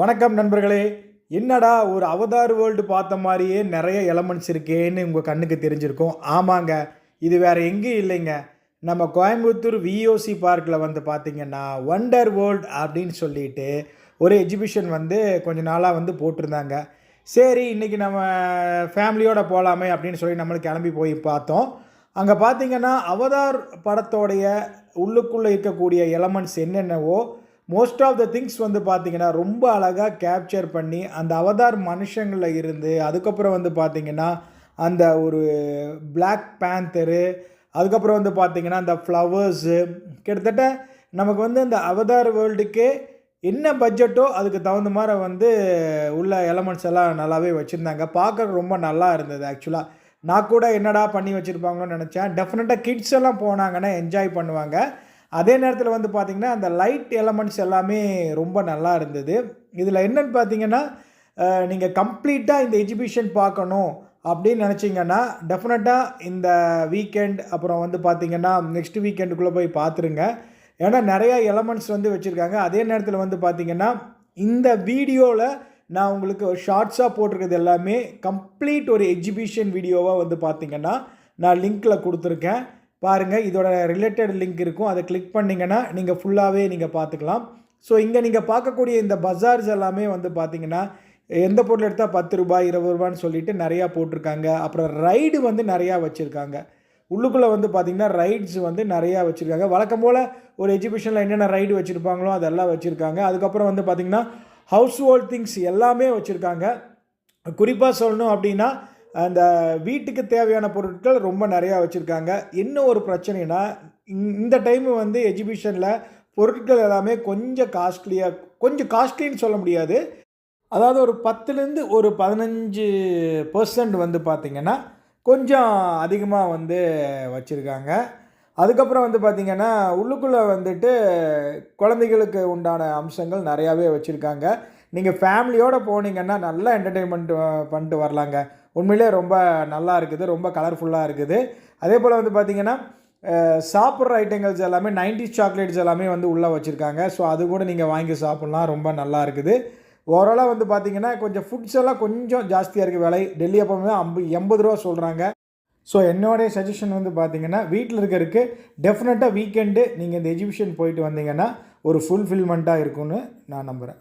வணக்கம் நண்பர்களே. என்னடா ஒரு அவதார் வேர்ல்டு பார்த்த மாதிரியே நிறைய எலமெண்ட்ஸ் இருக்கேன்னு உங்கள் கண்ணுக்கு தெரிஞ்சிருக்கும். ஆமாங்க, இது வேறு எங்கேயும் இல்லைங்க. நம்ம கோயம்புத்தூர் விஓசி பார்க்கில் வந்து பார்த்திங்கன்னா ஒண்டர் வேர்ல்ட் அப்படின்னு சொல்லிட்டு ஒரு எக்ஸிபிஷன் வந்து கொஞ்ச நாளாக வந்து போட்டிருந்தாங்க. சரி, இன்றைக்கி நம்ம ஃபேமிலியோடு போகலாமே அப்படின்னு சொல்லி நம்மளுக்கு கிளம்பி போய் பார்த்தோம். அங்கே பார்த்திங்கன்னா அவதார் படத்தோடைய உள்ளுக்குள்ளே இருக்கக்கூடிய எலமெண்ட்ஸ் என்னென்னவோ மோஸ்ட் ஆஃப் த திங்ஸ் வந்து பார்த்திங்கன்னா ரொம்ப அழகாக கேப்சர் பண்ணி அந்த அவதார் மனுஷங்களில் இருந்து அதுக்கப்புறம் வந்து பார்த்திங்கன்னா அந்த ஒரு பிளாக் பேந்தரு, அதுக்கப்புறம் வந்து பார்த்திங்கன்னா அந்த ஃப்ளவர்ஸு, கிட்டத்தட்ட நமக்கு வந்து அந்த அவதார் வேர்ல்டுக்கே என்ன பட்ஜெட்டோ அதுக்கு தகுந்த மாதிரி வந்து உள்ள எலமெண்ட்ஸ் எல்லாம் நல்லாவே வச்சுருந்தாங்க. பார்க்க ரொம்ப நல்லா இருந்தது. ஆக்சுவலாக நான் கூட என்னடா பண்ணி வச்சுருப்பாங்களோன்னு நினச்சேன். டெஃபினட்டாக கிட்ஸ் எல்லாம் போனாங்கன்னா என்ஜாய் பண்ணுவாங்க. அதே நேரத்தில் வந்து பார்த்திங்கன்னா அந்த லைட் எலமெண்ட்ஸ் எல்லாமே ரொம்ப நல்லா இருந்தது. இதில் என்னென்னு பார்த்தீங்கன்னா, நீங்கள் கம்ப்ளீட்டாக இந்த எக்ஸிபிஷன் பார்க்கணும் அப்படின்னு நினச்சிங்கன்னா டெஃபினட்டாக இந்த வீக்கெண்ட் அப்புறம் வந்து பார்த்திங்கன்னா நெக்ஸ்ட் வீக்கெண்டுக்குள்ளே போய் பார்த்துருங்க. ஏன்னா நிறையா எலமெண்ட்ஸ் வந்து வச்சுருக்காங்க. அதே நேரத்தில் வந்து பார்த்திங்கன்னா இந்த வீடியோவில் நான் உங்களுக்கு ஷார்ட்ஸாக போட்டிருக்கிறது எல்லாமே கம்ப்ளீட் ஒரு எக்ஸிபிஷன் வீடியோவாக வந்து பார்த்திங்கன்னா நான் லிங்க்கில் கொடுத்துருக்கேன். பாருங்கள், இதோட ரிலேட்டட் லிங்க் இருக்கும். அதை கிளிக் பண்ணிங்கன்னா நீங்கள் ஃபுல்லாகவே நீங்கள் பார்த்துக்கலாம். ஸோ இங்கே நீங்கள் பார்க்கக்கூடிய இந்த பஜார்ஸ் எல்லாமே வந்து பார்த்திங்கன்னா எந்த பொருள் எடுத்தால் 10 ரூபாய் 20 ரூபான்னு சொல்லிட்டு நிறையா போட்டிருக்காங்க. அப்புறம் ரைடு வந்து நிறையா வச்சுருக்காங்க. உள்ளுக்குள்ளே வந்து பார்த்திங்கன்னா ரைட்ஸ் வந்து நிறையா வச்சுருக்காங்க. வழக்கம் போல் ஒரு எக்ஸிபிஷனில் என்னென்ன ரைடு வச்சுருப்பாங்களோ அதெல்லாம் வச்சுருக்காங்க. அதுக்கப்புறம் வந்து பார்த்திங்கன்னா ஹவுஸ் ஹோல்ட் திங்ஸ் எல்லாமே வச்சுருக்காங்க. குறிப்பாக சொல்லணும் அப்படின்னா அந்த வீட்டுக்கு தேவையான பொருட்கள் ரொம்ப நிறையா வச்சுருக்காங்க. இன்னும் ஒரு பிரச்சனைனா, இந்த டைமு வந்து எக்ஸிபிஷனில் பொருட்கள் எல்லாமே கொஞ்சம் காஸ்ட்லின்னு சொல்ல முடியாது. அதாவது ஒரு 10லேருந்து ஒரு 15% வந்து பார்த்திங்கன்னா கொஞ்சம் அதிகமாக வந்து வச்சுருக்காங்க. அதுக்கப்புறம் வந்து பார்த்திங்கன்னா உள்ளுக்குள்ளே வந்துட்டு குழந்தைகளுக்கு உண்டான அம்சங்கள் நிறையாவே வச்சுருக்காங்க. நீங்கள் ஃபேமிலியோடு போனீங்கன்னா நல்லா என்டர்டெயின்மெண்ட் பண்ணிட்டு வரலாங்க. உண்மையிலே ரொம்ப நல்லா இருக்குது, ரொம்ப கலர்ஃபுல்லாக இருக்குது. அதே போல் வந்து பார்த்திங்கன்னா சாப்பிட்ற ஐட்டங்கள்ஸ் எல்லாமே 90s சாக்லேட்ஸ் எல்லாமே வந்து உள்ளே வச்சுருக்காங்க. ஸோ அது கூட நீங்கள் வாங்கி சாப்பிட்லாம், ரொம்ப நல்லா இருக்குது. ஓவராலாக வந்து பார்த்திங்கன்னா கொஞ்சம் ஃபுட்ஸ் எல்லாம் கொஞ்சம் ஜாஸ்தியாக இருக்குது விலை. டெல்லி எப்போவுமே 80 ரூபா சொல்கிறாங்க. ஸோ என்னோடைய சஜஷன் வந்து பார்த்திங்கன்னா வீட்டில் இருக்கிறதுக்கு டெஃபினட்டாக வீக்கெண்டு நீங்கள் இந்த எக்ஸிபிஷன் போயிட்டு வந்தீங்கன்னா ஒரு ஃபுல்ஃபில்மெண்ட்டாக இருக்கும்னு நான் நம்புகிறேன்.